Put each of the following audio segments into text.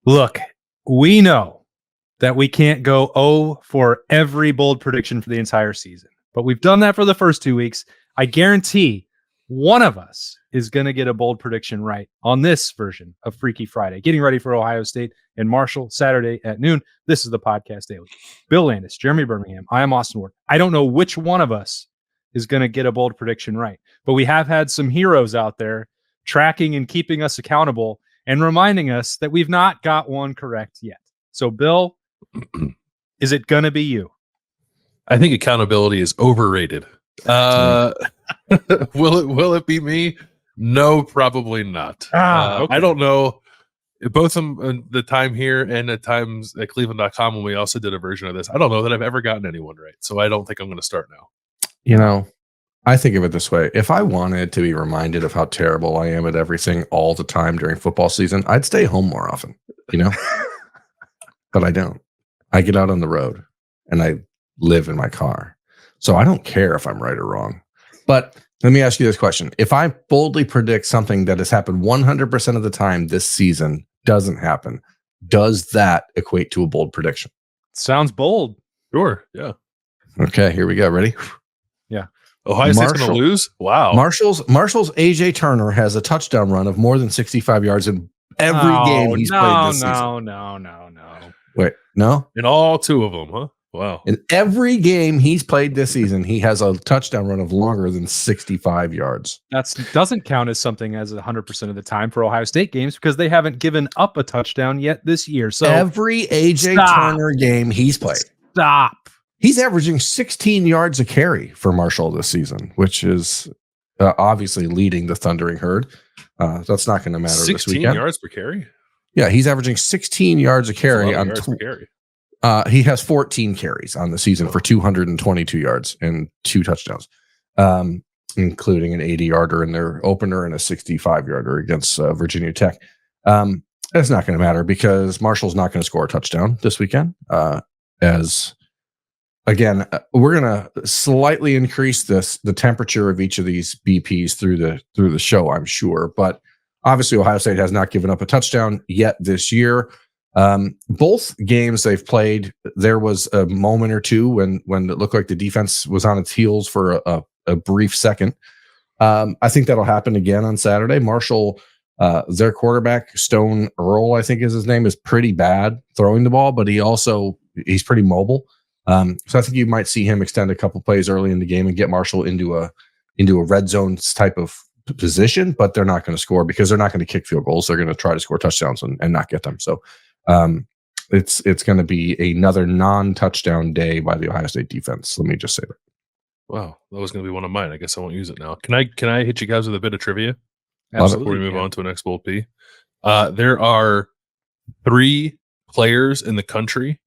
Look, we know that we can't go 0 for every bold prediction for the entire season, but we've done that for the first 2 weeks. I guarantee one of us is going to get a bold prediction right on this version of Freaky Friday. Getting ready for Ohio State and Marshall Saturday at noon. This is the Podcast Daily. Bill Landis, Jeremy Birmingham. I am Austin Ward. I don't know which one of us is going to get a bold prediction right, but we have had some heroes out there tracking and keeping us accountable and reminding us that we've not got one correct yet. So, Bill, is it going to be you? I think accountability is overrated. Will it be me? No, probably not. Okay. I don't know. Both the time here and at times at Cleveland.com when we also did a version of this, I don't know that I've ever gotten anyone right. So I don't think I'm going to start now. You know, I think of it this way. If I wanted to be reminded of how terrible I am at everything all the time during football season, I'd stay home more often, but I don't. I get out on the road and I live in my car. So I don't care if I'm right or wrong. But let me ask you this question. If I boldly predict something that has happened 100% of the time this season doesn't happen, does that equate to a bold prediction? Sounds bold. Sure. Yeah. Okay, here we go. Ready? Yeah. Ohio State's going to lose? Wow. Marshall's AJ Turner has a touchdown run of more than 65 yards in every game he's played this season. No. Wait, no? In all two of them, huh? Wow. In every game he's played this season, he has a touchdown run of longer than 65 yards. That doesn't count as something as 100% of the time for Ohio State games because they haven't given up a touchdown yet this year. So every AJ Turner game he's played. Stop. He's averaging 16 yards a carry for Marshall this season, which is obviously leading the Thundering Herd. That's not going to matter this weekend. 16 yards per carry? Yeah, he's averaging 16 yards a carry. He has 14 carries on the season for 222 yards and 2 touchdowns, including an 80-yarder in their opener and a 65-yarder against Virginia Tech. That's not going to matter because Marshall's not going to score a touchdown this weekend. Again, we're going to slightly increase the temperature of each of these BPs through the show, I'm sure. But obviously, Ohio State has not given up a touchdown yet this year. Both games they've played, there was a moment or two when it looked like the defense was on its heels for a brief second. I think that'll happen again on Saturday. Marshall, their quarterback, Stone Earl, I think is his name, is pretty bad throwing the ball, but he's pretty mobile. So I think you might see him extend a couple plays early in the game and get Marshall into a red zone type of position, but they're not going to score because they're not going to kick field goals. They're going to try to score touchdowns and not get them. So it's going to be another non-touchdown day by the Ohio State defense. Let me just say that. Wow, that was going to be one of mine. I guess I won't use it now. Can I hit you guys with a bit of trivia? Absolutely. Before we move on to an next bold P? There are 3 players in the country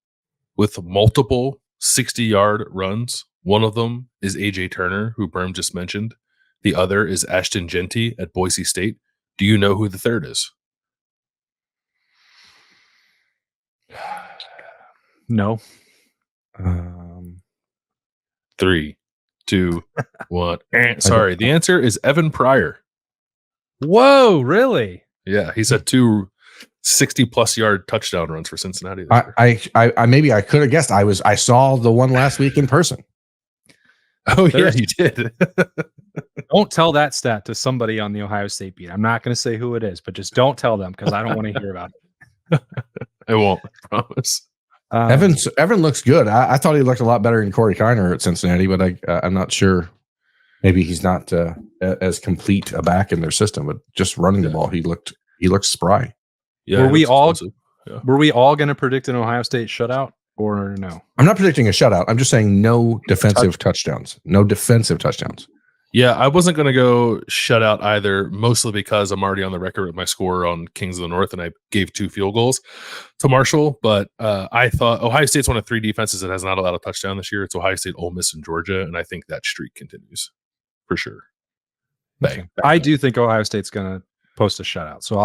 with multiple 60-yard runs. One of them is AJ Turner, who Berm just mentioned. The other is Ashton Genty at Boise State. Do you know who the third is? No. 3, 2, 1. Sorry, the answer is Evan Pryor. Whoa, really? Yeah, he's had 2 60-plus yard touchdown runs for Cincinnati. I maybe I could have guessed. I saw the one last week in person. Oh, yeah, you did. Don't tell that stat to somebody on the Ohio State beat. I'm not going to say who it is, but just don't tell them because I don't want to hear about it. I won't, I promise. Evan looks good. I thought he looked a lot better than Corey Kiner at Cincinnati, but I'm not sure. Maybe he's not as complete a back in their system, but just running the ball, he looked spry. Yeah, were we all going to predict an Ohio State shutout or no? I'm not predicting a shutout. I'm just saying no defensive touchdowns. No defensive touchdowns. Yeah, I wasn't going to go shutout either, mostly because I'm already on the record with my score on Kings of the North, and I gave 2 field goals to Marshall. But I thought Ohio State's one of 3 defenses that has not allowed a touchdown this year. It's Ohio State, Ole Miss, and Georgia, and I think that streak continues for sure. Bang. I do think Ohio State's going to post a shutout. So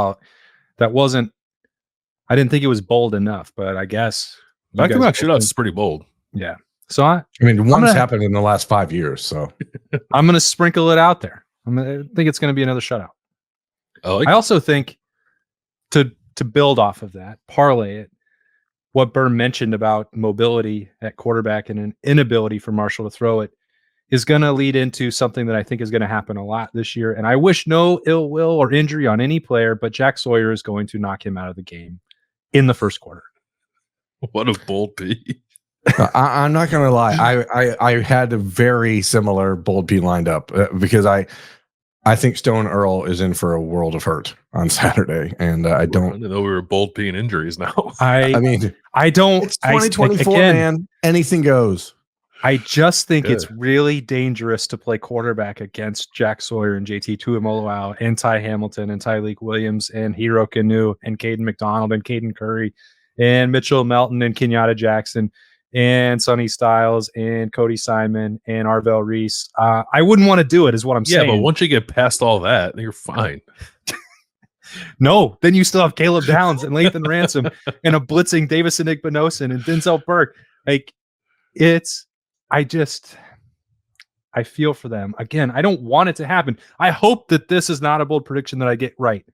I didn't think it was bold enough, but I guess back-to-back shutouts is pretty bold. Yeah. So one's happened in the last 5 years. So I'm going to sprinkle it out there. I think it's going to be another shutout. I also think to to build off of that, parlay it, what Berm mentioned about mobility at quarterback and an inability for Marshall to throw it is going to lead into something that I think is going to happen a lot this year. And I wish no ill will or injury on any player, but Jack Sawyer is going to knock him out of the game in the first quarter. What a bold P. I'm not going to lie. I had a very similar bold P lined up because I think Stone Earl is in for a world of hurt on Saturday, and I don't. I didn't know we were bold P in injuries now. I mean, I don't. It's 2024, man. Anything goes. I just think it's really dangerous to play quarterback against Jack Sawyer and JT Tuimoloau and Ty Hamilton and Tyleik Williams and Hero Kanu and Caden McDonald and Caden Curry and Mitchell Melton and Kenyatta Jackson and Sonny Styles and Cody Simon and Arvell Reese. I wouldn't want to do it, is what I'm saying. Yeah, but once you get past all that, you're fine. No, then you still have Caleb Downs and Lathan Ransom and a blitzing Davison Igbinosun and Denzel Burke. Like, I feel for them. Again, I don't want it to happen. I hope that this is not a bold prediction that I get right.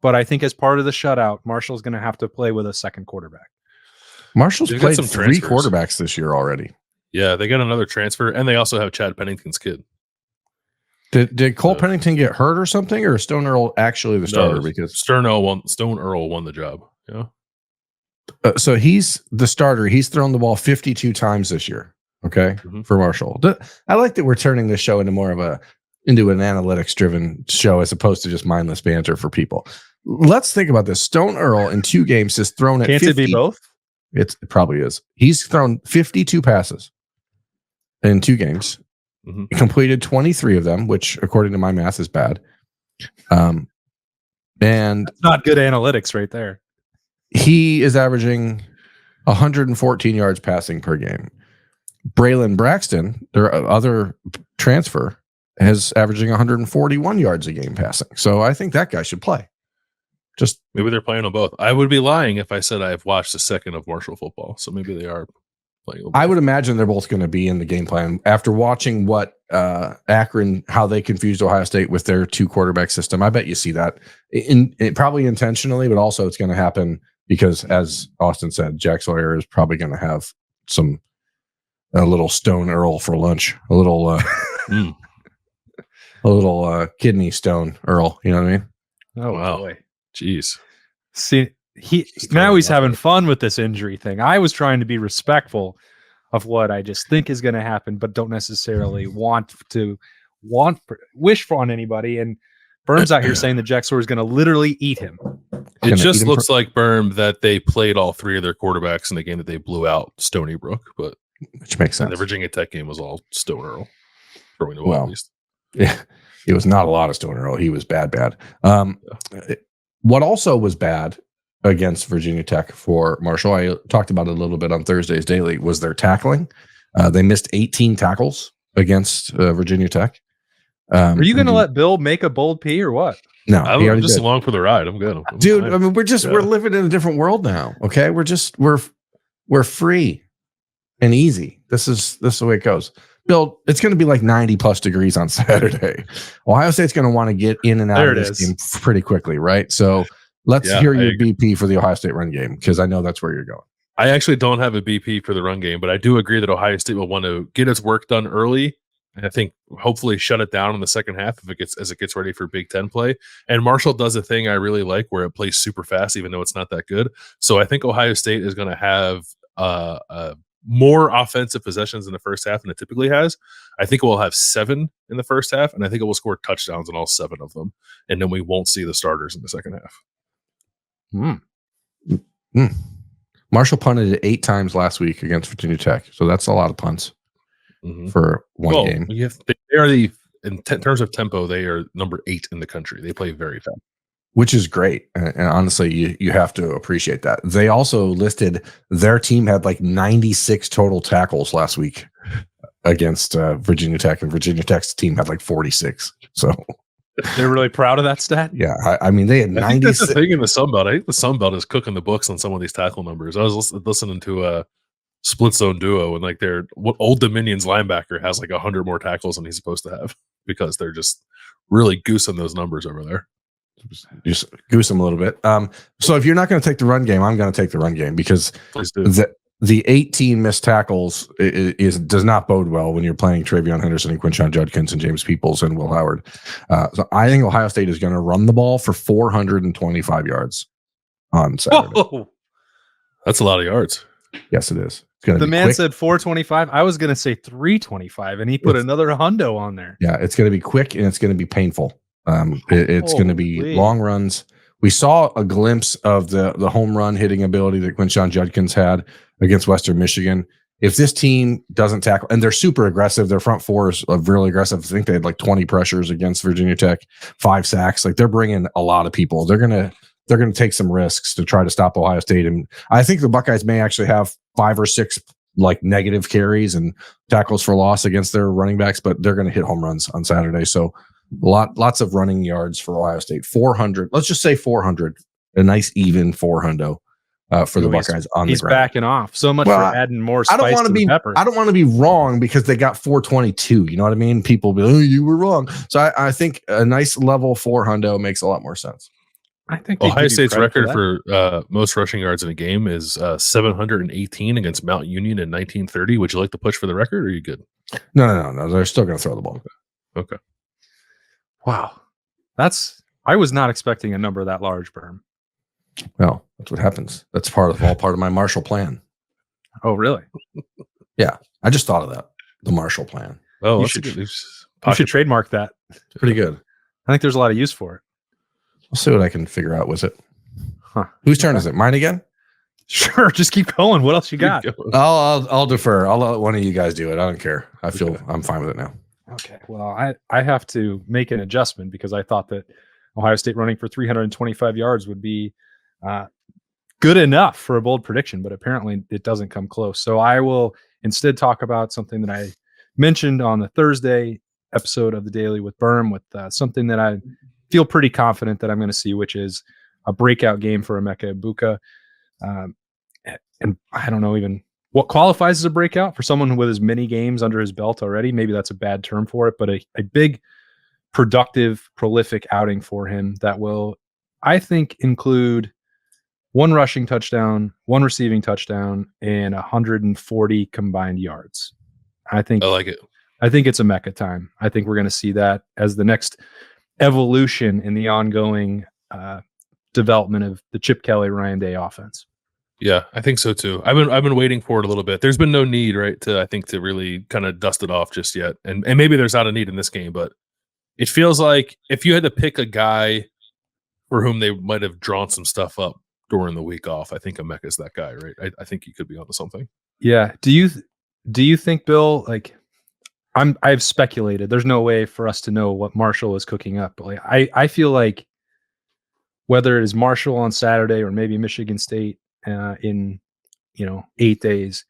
But I think as part of the shutout, Marshall's going to have to play with a second quarterback. Marshall's played some three quarterbacks this year already. Yeah, they got another transfer, and they also have Chad Pennington's kid. Did Cole Pennington get hurt or something, or is Stone Earl actually the starter? No, because Stone Earl won the job. Yeah. So he's the starter. He's thrown the ball 52 times this year. Okay, for Marshall. I like that we're turning this show into more of into an analytics-driven show as opposed to just mindless banter for people. Let's think about this. Stone Earl in 2 games has thrown at 50. Can't it be both? It probably is. He's thrown 52 passes in 2 games. Completed 23 of them, which according to my math is bad. And that's not good analytics right there. He is averaging 114 yards passing per game. Braylon Braxton, their other transfer, is averaging 141 yards a game passing. So I think that guy should play. Just maybe they're playing them both. I would be lying if I said I've watched a second of Marshall football. So maybe they are playing them both. I would imagine they're both going to be in the game plan after watching what Akron, how they confused Ohio State with their 2 quarterback system. I bet you see that probably intentionally, but also it's going to happen because, as Austin said, Jack Sawyer is probably going to have a little Stone Earl for lunch, a little kidney stone Earl. You know what I mean? Oh wow. Boy. Jeez. See, he's having fun with this injury thing. I was trying to be respectful of what I just think is going to happen, but don't necessarily wish for on anybody. And Berm's out here saying that Jack Sawyer is going to literally eat him. It just looks like Berm that they played all 3 of their quarterbacks in the game that they blew out Stony Brook, but which makes sense. The Virginia Tech game was all Stone Earl throwing the ball. At least. Yeah, it was not a lot of Stone Earl. He was bad. What also was bad against Virginia Tech for Marshall, I talked about it a little bit on Thursday's Daily, was their tackling. They missed 18 tackles against Virginia Tech. Are you going to let Bill make a bold P or what? No, I'm just along for the ride. I'm good. Dude, I mean, we're living in a different world now. Okay. We're free and easy. This is the way it goes. Bill, it's going to be like 90 plus degrees on Saturday. Ohio State's going to want to get in and out of this game pretty quickly, right? So let's hear your BP for the Ohio State run game, because I know that's where you're going. I actually don't have a BP for the run game, but I do agree that Ohio State will want to get its work done early. And I think hopefully shut it down in the second half as it gets ready for Big Ten play. And Marshall does a thing I really like where it plays super fast, even though it's not that good. So I think Ohio State is going to have more offensive possessions in the first half than it typically has. I think we'll have 7 in the first half, and I think it will score touchdowns in all 7 of them. And then we won't see the starters in the second half. Marshall punted it 8 times last week against Virginia Tech. So that's a lot of punts for one game. They are in terms of tempo, they are number 8 in the country. They play very fast, which is great. And honestly, you have to appreciate that. They also listed their team had like 96 total tackles last week against Virginia Tech, and Virginia Tech's team had like 46. So they're really proud of that stat. Yeah. I mean, they had 96. That's the thing in the Sun Belt. I think the Sun Belt is cooking the books on some of these tackle numbers. I was listening to a split zone duo, and like Old Dominion's linebacker has like 100 more tackles than he's supposed to have because they're just really goosing those numbers over there. Just goose them a little bit. So if you're not going to take the run game, I'm going to take the run game because Please do. the 18 missed tackles does not bode well when you're playing Travion Henderson and Quinshon Judkins and James Peoples and Will Howard. So I think Ohio State is going to run the ball for 425 yards on Saturday. Whoa. That's a lot of yards. Yes, it is. It's going to The be man quick. said 425. I was going to say 325, and he put another hundo on there. Yeah, it's going to be quick and it's going to be painful. It's going to be Holy. long runs. We saw a glimpse of the home run hitting ability that Quinshon Judkins had against Western Michigan. If this team doesn't tackle, and they're super aggressive, their front four is really aggressive. I think they had like 20 pressures against Virginia Tech, 5 sacks. Like they're bringing a lot of people. They're gonna take some risks to try to stop Ohio State. And I think the Buckeyes may actually have 5 or 6 like negative carries and tackles for loss against their running backs, but they're going to hit home runs on Saturday. So lots of running yards for Ohio State. 400. Let's just say 400. A nice even 400 for the Buckeyes on the He's ground. backing off. So much Well, for adding more I spice don't want to to the be. pepper. I don't want to be wrong because they got 422. You know what I mean? People be, oh, you were wrong. So I think a nice level 400 makes a lot more sense. I think they Ohio give you State's credit record that. for most rushing yards in a game is 718 against Mount Union in 1930. Would you like to push for the record, or are you good? No. They're still going to throw the ball. Okay. Wow. I was not expecting a number that large, Berm. Well, that's what happens. That's all part of my Marshall Plan. Oh, really? I just thought of that. The Marshall Plan. Oh, You that's should- a good. You should trademark that. Pretty good. I think there's a lot of use for it. I'll see what I can figure out with it. Huh. Whose turn is it? Mine again? Sure, just keep going. What else you got? I'll defer. I'll let one of you guys do it. I don't care. I feel I'm fine with it now. Okay. Well, I have to make an adjustment because I thought that Ohio State running for 325 yards would be good enough for a bold prediction, but apparently it doesn't come close. So I will instead talk about something that I mentioned on the Thursday episode of the Daily with Berm, with something that I feel pretty confident that I'm going to see, which is a breakout game for Emeka Egbuka. And I don't know even what qualifies as a breakout for someone with as many games under his belt already. Maybe that's a bad term for it, but a big, productive, prolific outing for him that will, I think, include 1 rushing touchdown, 1 receiving touchdown, and 140 combined yards. I like it. I think it's Emeka time. I think we're going to see that as the next evolution in the ongoing development of the Chip Kelly, Ryan Day offense. Yeah, I think so too. I've been waiting for it a little bit. There's been no need, right, to really kind of dust it off just yet. And maybe there's not a need in this game, but it feels like if you had to pick a guy for whom they might have drawn some stuff up during the week off, I think Emeka's that guy, right? I think he could be onto something. Yeah. Do you think, Bill, like I've speculated, there's no way for us to know what Marshall is cooking up. But like I feel like whether it is Marshall on Saturday or maybe Michigan State in 8 days,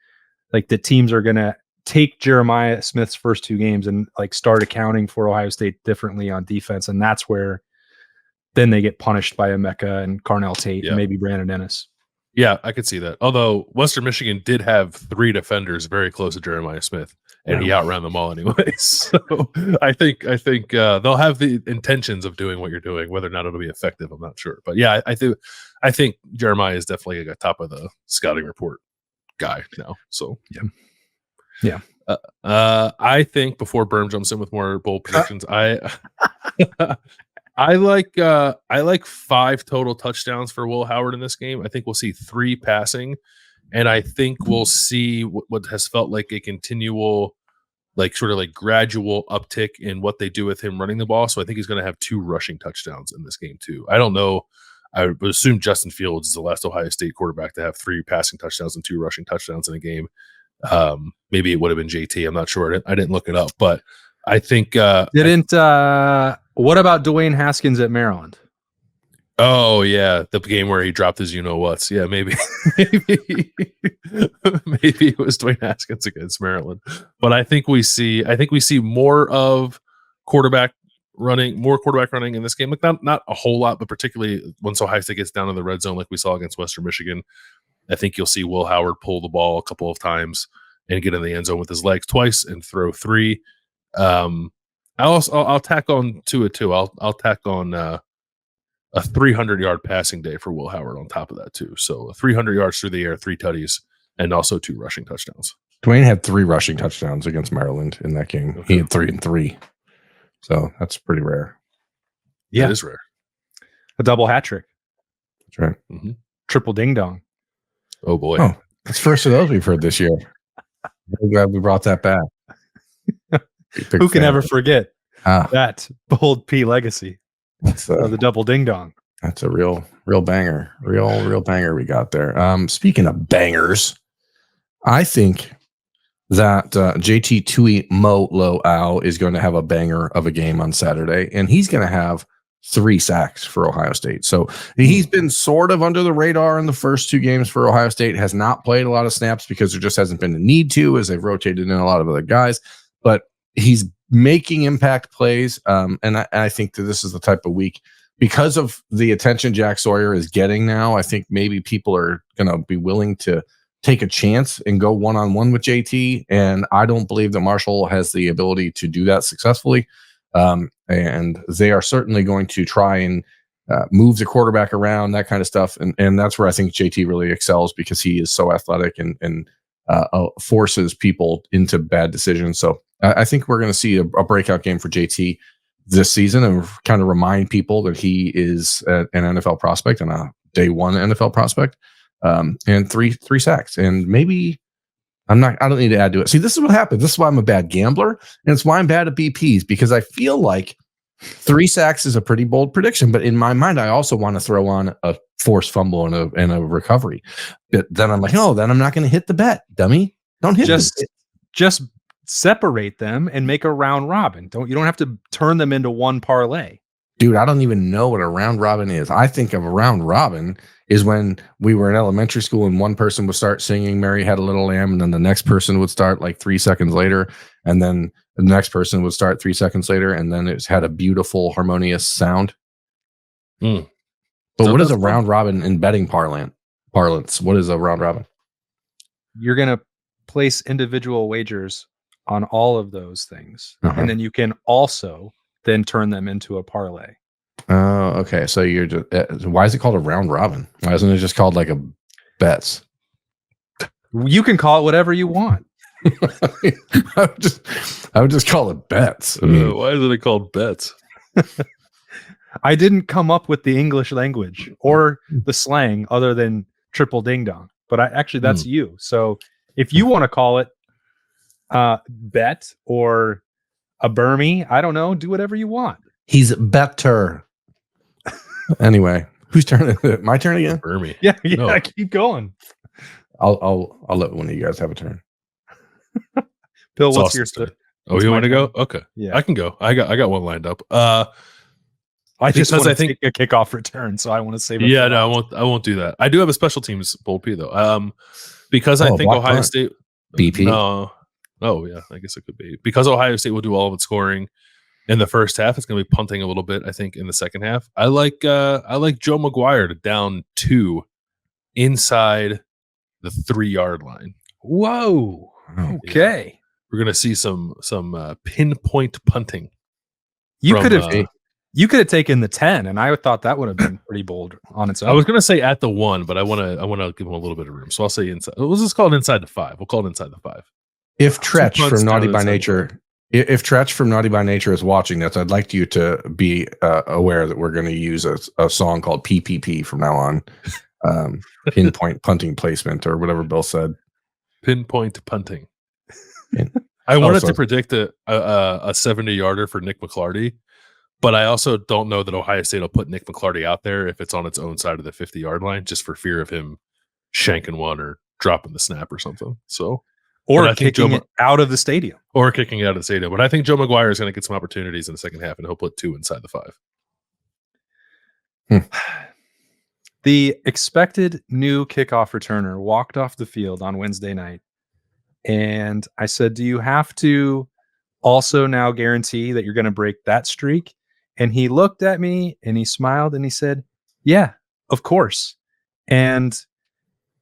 like the teams are going to take Jeremiah Smith's first 2 games and like start accounting for Ohio State differently on defense. And that's where then they get punished by Emeka and Carnell Tate and maybe Brandon Ennis. Yeah, I could see that. Although Western Michigan did have 3 defenders very close to Jeremiah Smith, and he outran them all anyways. So I think they'll have the intentions of doing what you're doing. Whether or not it'll be effective, I'm not sure. But yeah, I think Jeremiah is definitely a top of the scouting report guy now. So yeah. I think before Berm jumps in with more bold predictions, I like 5 total touchdowns for Will Howard in this game. I think we'll see 3 passing, and I think we'll see what has felt like a continual, like sort of like gradual uptick in what they do with him running the ball. So I think he's going to have 2 rushing touchdowns in this game too. I don't know. I would assume Justin Fields is the last Ohio State quarterback to have 3 passing touchdowns and 2 rushing touchdowns in a game. Maybe it would have been JT. I'm not sure. I didn't look it up, but I think what about Dwayne Haskins at Maryland? Oh yeah, the game where he dropped his whats. Yeah, maybe maybe it was Dwayne Haskins against Maryland. But I think we see more of quarterback running in this game. Like not a whole lot, but particularly once Ohio State gets down in the red zone, like we saw against Western Michigan, I think you'll see Will Howard pull the ball a couple of times and get in the end zone with his legs twice and throw 3. I'll tack on to it too. I'll tack on a 300-yard passing day for Will Howard on top of that too. So 300 yards through the air, 3 tutties, and also 2 rushing touchdowns. Dwayne had 3 rushing touchdowns against Maryland in that game. Okay. He had 3 and 3. So that's pretty rare. Yeah. It is rare. A double hat trick. That's right. Mm-hmm. Triple ding dong. Oh boy. Oh, that's first of those we've heard this year. I'm glad we brought that back. Who can ever forget Ah, that bold P legacy that's of the double ding dong? That's a real banger. Real banger we got there. Speaking of bangers, I think that JT Tui Mo Lo Ao is going to have a banger of a game on Saturday, and he's going to have 3 sacks for Ohio State. So he's been sort of under the radar in the first 2 games for Ohio State, has not played a lot of snaps because there just hasn't been a need to, as they've rotated in a lot of other guys, but he's making impact plays. And I think that this is the type of week, because of the attention Jack Sawyer is getting now, I think maybe people are going to be willing to take a chance and go one-on-one with JT. And I don't believe that Marshall has the ability to do that successfully. And they are certainly going to try and move the quarterback around, that kind of stuff. And that's where I think JT really excels, because he is so athletic and forces people into bad decisions. So I think we're going to see a breakout game for JT this season, and kind of remind people that he is an NFL prospect and a day 1 NFL prospect. And three sacks, and maybe I don't need to add to it. See, this is what happens. This is why I'm a bad gambler, and it's why I'm bad at BPs, because I feel like 3 sacks is a pretty bold prediction, but in my mind, I also want to throw on a forced fumble and a recovery. But then I'm like, oh, then I'm not going to hit the bet, dummy. Don't hit just separate them and make a round robin. You don't have to turn them into one parlay. Dude, I don't even know what a round robin is. I think of a round robin is when we were in elementary school and one person would start singing Mary Had a Little Lamb, and then the next person would start like 3 seconds later, and then the next person would start 3 seconds later, and then it had a beautiful harmonious sound. But So what is a round robin in betting parlance? What is a round robin? You're going to place individual wagers on all of those things. Uh-huh. And then you can also then turn them into a parlay. Oh, okay. So you're just, why is it called a round robin? Why isn't it just called like a bets? You can call it whatever you want. I would just call it bets. I mean, Why is it called bets? I didn't come up with the English language or the slang other than triple ding dong, but that's you. So if you want to call it bet or a Burmese, I don't know, do whatever you want. he's better. Anyway, whose turn is it? My turn again? Burmese. Yeah, No. keep going. I'll let one of you guys have a turn. Bill, It's what's your Austin's turn. what's Oh, you my want to turn? go? Okay. Yeah. I can go. I got one lined up. I just because want I to think- take a kickoff return, so I want to save it. Yeah, for no, last. I won't do that. I do have a special teams bold P though. Because I think block Ohio punt. State BP. No. Oh yeah, I guess it could be. Because Ohio State will do all of its scoring in the first half. It's going to be punting a little bit, I think, in the second half. I like Joe McGuire to down 2 inside the 3-yard line. Whoa. Oh, Okay. We're going to see some pinpoint punting. You from, could have taken the 10, and I thought that would have been pretty bold on its own. I was going to say at the 1, but I want to give him a little bit of room. So I'll say inside. Let's just call it inside the 5. We'll call it inside the 5. If Tretch punts from Naughty down by inside the Nature, if Tretch from Naughty by Nature is watching this, I'd like you to be aware that we're going to use a song called PPP from now on. Pinpoint punting placement, or whatever Bill said. Pinpoint punting. Pin- I wanted so- to predict a 70-yarder for Nick McClarty, but I also don't know that Ohio State will put Nick McClarty out there if it's on its own side of the 50-yard line, just for fear of him shanking one or dropping the snap or something. So, or but I think kicking Joe it out of the stadium. or kicking it out of the stadium. But I think Joe McGuire is going to get some opportunities in the second half, and he'll put 2 inside the 5. The expected new kickoff returner walked off the field on Wednesday night. And I said, do you have to also now guarantee that you're going to break that streak? And he looked at me and he smiled and he said, yeah, of course. And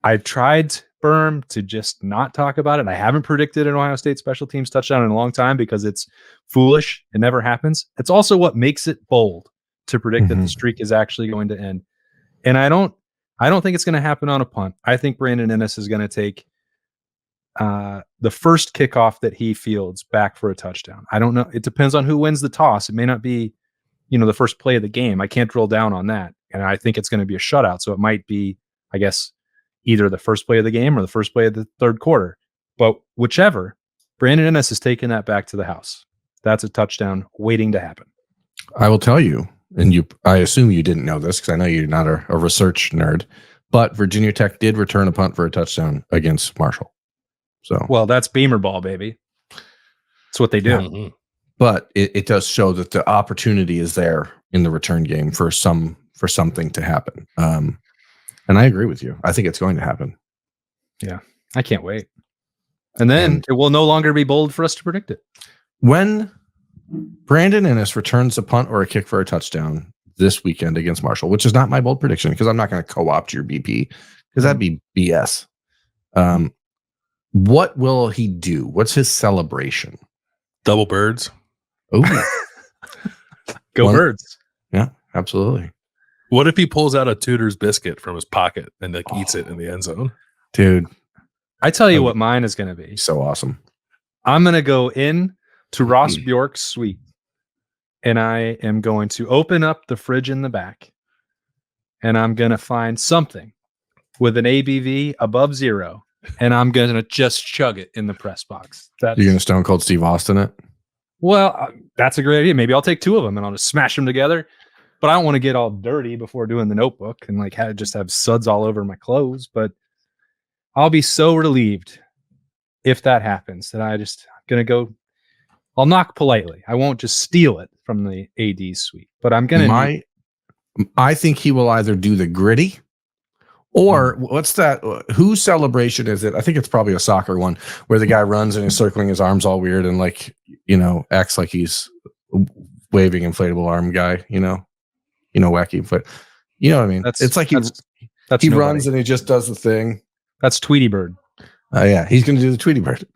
I've tried, Berm, to just not talk about it. I haven't predicted an Ohio State special teams touchdown in a long time because it's foolish. It never happens. It's also what makes it bold, to predict that the streak is actually going to end. And I don't think it's going to happen on a punt. I think Brandon Ennis is going to take the first kickoff that he fields back for a touchdown. I don't know. It depends on who wins the toss. It may not be, the first play of the game. I can't drill down on that. And I think it's going to be a shutout. So it might be, I guess, either the first play of the game or the first play of the third quarter. But whichever, Brandon Ennis is taking that back to the house. That's a touchdown waiting to happen. I will tell you, and I assume you didn't know this because I know you're not a research nerd, but Virginia Tech did return a punt for a touchdown against Marshall. So, well, that's Beamer ball, baby. That's what they do. Mhm. But it does show that the opportunity is there in the return game for something to happen. And I agree with you. I think it's going to happen. Yeah, I can't wait. And then it will no longer be bold for us to predict it. When Brandon Ennis returns a punt or a kick for a touchdown this weekend against Marshall, which is not my bold prediction because I'm not going to co-opt your BP because that'd be BS. What will he do? What's his celebration? Double birds. Oh, Go Birds. Yeah, absolutely. What if he pulls out a Tudor's biscuit from his pocket and eats it in the end zone? Dude, I tell you what mine is going to be. so awesome. I'm going to go in to Ross Bjork's suite, and I am going to open up the fridge in the back, and I'm going to find something with an ABV above 0, and I'm going to just chug it in the press box. You're going to Stone Cold Steve Austin it? Well, that's a great idea. Maybe I'll take 2 of them, and I'll just smash them together. But I don't want to get all dirty before doing the notebook and just have suds all over my clothes. But I'll be so relieved if that happens that I'm going to go. I'll knock politely. I won't just steal it from the AD's suite, but I'm going to. I think he will either do the gritty or what's that? Whose celebration is it? I think it's probably a soccer one where the guy runs and he's circling his arms all weird and acts like he's waving inflatable arm guy, wacky foot. You know what I mean? It's like he runs and he just does the thing. That's Tweety Bird. Yeah, he's going to do the Tweety Bird,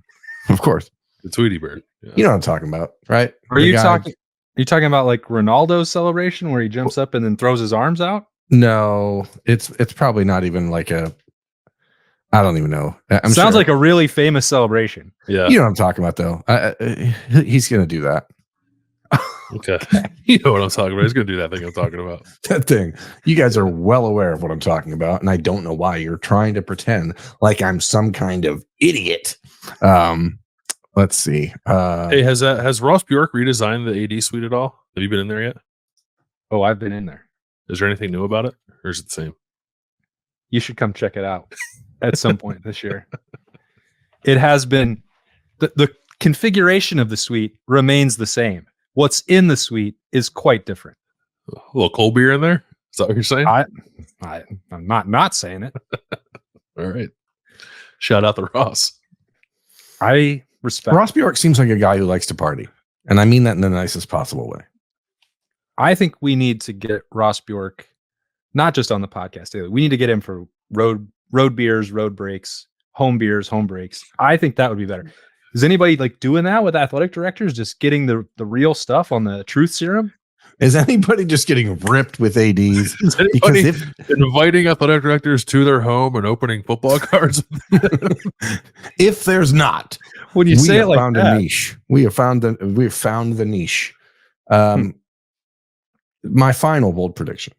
of course. The Tweety Bird. Yeah. You know what I'm talking about, right? Are you talking about like Ronaldo's celebration where he jumps up and then throws his arms out? No, it's probably not even like I don't even know. Sounds like a really famous celebration. Yeah. You know what I'm talking about, though. He's going to do that. Okay. You know what I'm talking about. He's going to do that thing I'm talking about. That thing. You guys are well aware of what I'm talking about, and I don't know why you're trying to pretend like I'm some kind of idiot. Let's see. Hey, has Ross Bjork redesigned the AD suite at all? Have you been in there yet? Oh, I've been in there. Is there anything new about it, or is it the same? You should come check it out at some point this year. It has been the configuration of the suite remains the same. What's in the suite is quite different. A little cold beer in there? Is that what you're saying? I'm not saying it. All right. Shout out to Ross. I respect. Ross Bjork seems like a guy who likes to party, and I mean that in the nicest possible way. I think we need to get Ross Bjork, not just on the podcast daily. We need to get him for road beers, road breaks, home beers, home breaks. I think that would be better. Is anybody doing that with athletic directors? Just getting the real stuff on the truth serum? Is anybody just getting ripped with ADs? Is anybody inviting athletic directors to their home and opening football cards? If there's not, when you say it like found that, a niche. We have found the niche. My final bold prediction.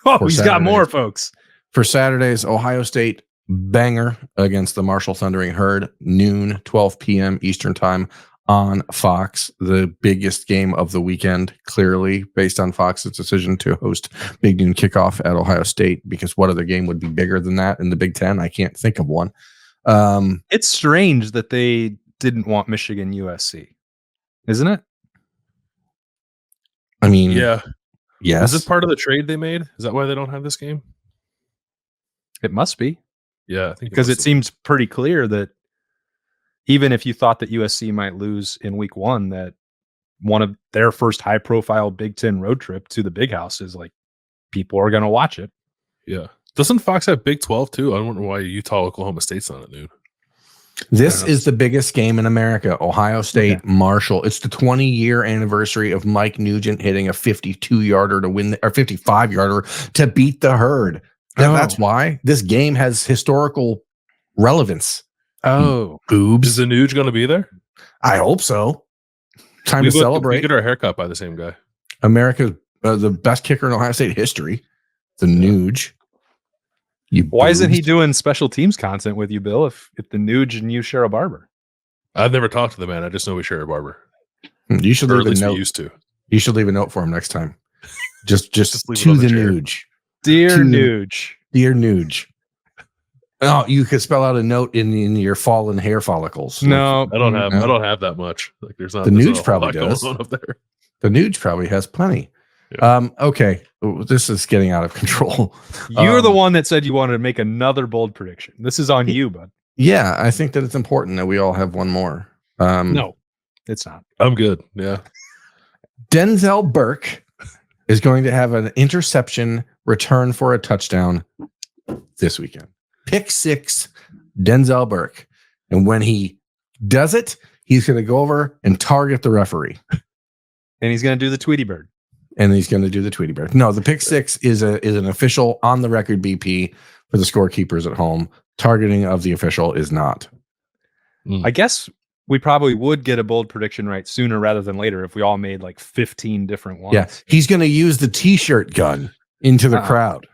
Oh, he's got more, folks. For Saturday's Ohio State banger against the Marshall Thundering Herd, noon, 12 p.m. Eastern time on Fox, the biggest game of the weekend, clearly, based on Fox's decision to host Big Noon Kickoff at Ohio State, because what other game would be bigger than that in the Big Ten? I can't think of one. It's strange that they didn't want Michigan USC, isn't it? I mean, yeah. Yes. Is this part of the trade they made? Is that why they don't have this game? It must be. Yeah, I think because it seems pretty clear that even if you thought that USC might lose in week 1, that one of their first high-profile Big Ten road trip to the Big House is people are going to watch it. Yeah. Doesn't Fox have Big 12 too? I don't know why Utah, Oklahoma State's not at noon. This is the biggest game in America. Ohio State, Marshall. It's the 20-year anniversary of Mike Nugent hitting a 52-yarder to win, or 55-yarder to beat the Herd. That's why this game has historical relevance. Oh, boobs. Is the Nuge going to be there? I hope so. Time to celebrate. We get our haircut by the same guy. America's the best kicker in Ohio State history, the Nuge. Why isn't he doing special teams content with you, Bill? If the Nuge and you share a barber, I've never talked to the man. I just know we share a barber. You should leave a note. We used to. You should leave a note for him next time. Just to the Nuge, dear Nuge, dear Nuge. Oh, you could spell out a note in your fallen hair follicles. No, I don't have that much. Like there's not. The Nuge probably does. Up there. The Nuge probably has plenty. Yeah. Okay, this is getting out of control. You're the one that said you wanted to make another bold prediction. This is on you, bud. Yeah, I think that it's important that we all have one more. No, it's not. I'm good. Yeah. Denzel Burke is going to have an interception return for a touchdown this weekend. Pick 6, Denzel Burke. And when he does it, he's going to go over and target the referee. And he's going to do the Tweety Bird. And he's going to do the Tweety Bird. No, the pick 6 is an official on the record BP for the scorekeepers at home. Targeting of the official is not. I guess we probably would get a bold prediction right sooner rather than later if we all made like 15 different ones. Yeah, he's going to use the T-shirt gun into the crowd.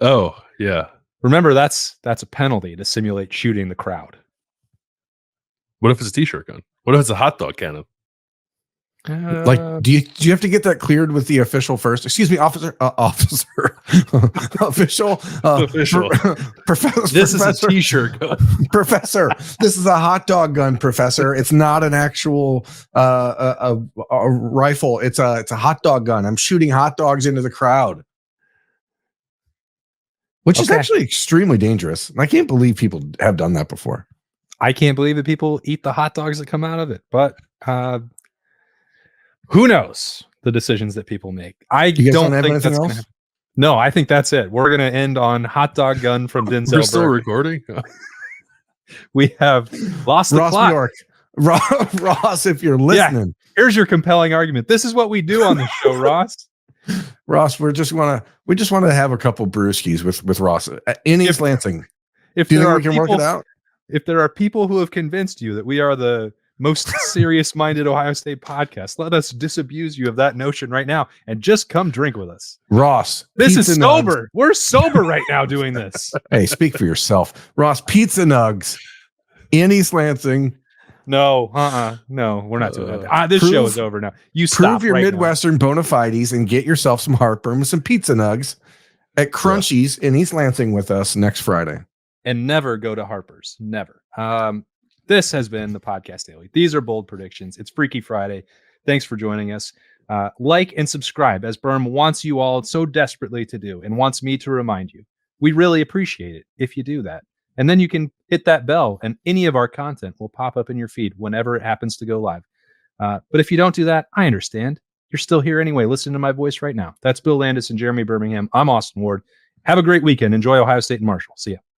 Oh, yeah. Remember, that's a penalty to simulate shooting the crowd. What if it's a T-shirt gun? What if it's a hot dog cannon? Like, do you have to get that cleared with the official first? Excuse me, officer, official. Professor. This is a T-shirt gun, Professor. This is a hot dog gun, Professor. It's not an actual a rifle. It's a hot dog gun. I'm shooting hot dogs into the crowd, which is actually extremely dangerous. I can't believe people have done that before. I can't believe that people eat the hot dogs that come out of it, but. Who knows the decisions that people make? I don't think that's going to happen. No, I think that's it. We're going to end on hot dog gun from Denzel. We're still recording. We have lost the plot. New York. Ross, if you're listening, here's your compelling argument. This is what we do on the show, Ross. Ross, we just want to have a couple brewskis with Ross in East Lansing. If do you think we can work it out? If there are people who have convinced you that we are the most serious-minded Ohio State podcast, let us disabuse you of that notion right now and just come drink with us. Ross, this is sober. Nugs. We're sober right now doing this. Hey, speak for yourself. Ross, Pizza Nugs in East Lansing. No, no, we're not doing that. This show is over now. You stop. Prove your Midwestern bona fides and get yourself some heartburn with some Pizza Nugs at Crunchies in East Lansing with us next Friday. And never go to Harper's. Never. This has been the Podcast Daily. These are bold predictions. It's Freaky Friday. Thanks for joining us. Like and subscribe, as Berm wants you all so desperately to do and wants me to remind you. We really appreciate it if you do that. And then you can hit that bell and any of our content will pop up in your feed whenever it happens to go live. But if you don't do that, I understand. You're still here anyway, listening to my voice right now. That's Bill Landis and Jeremy Birmingham. I'm Austin Ward. Have a great weekend. Enjoy Ohio State and Marshall. See ya.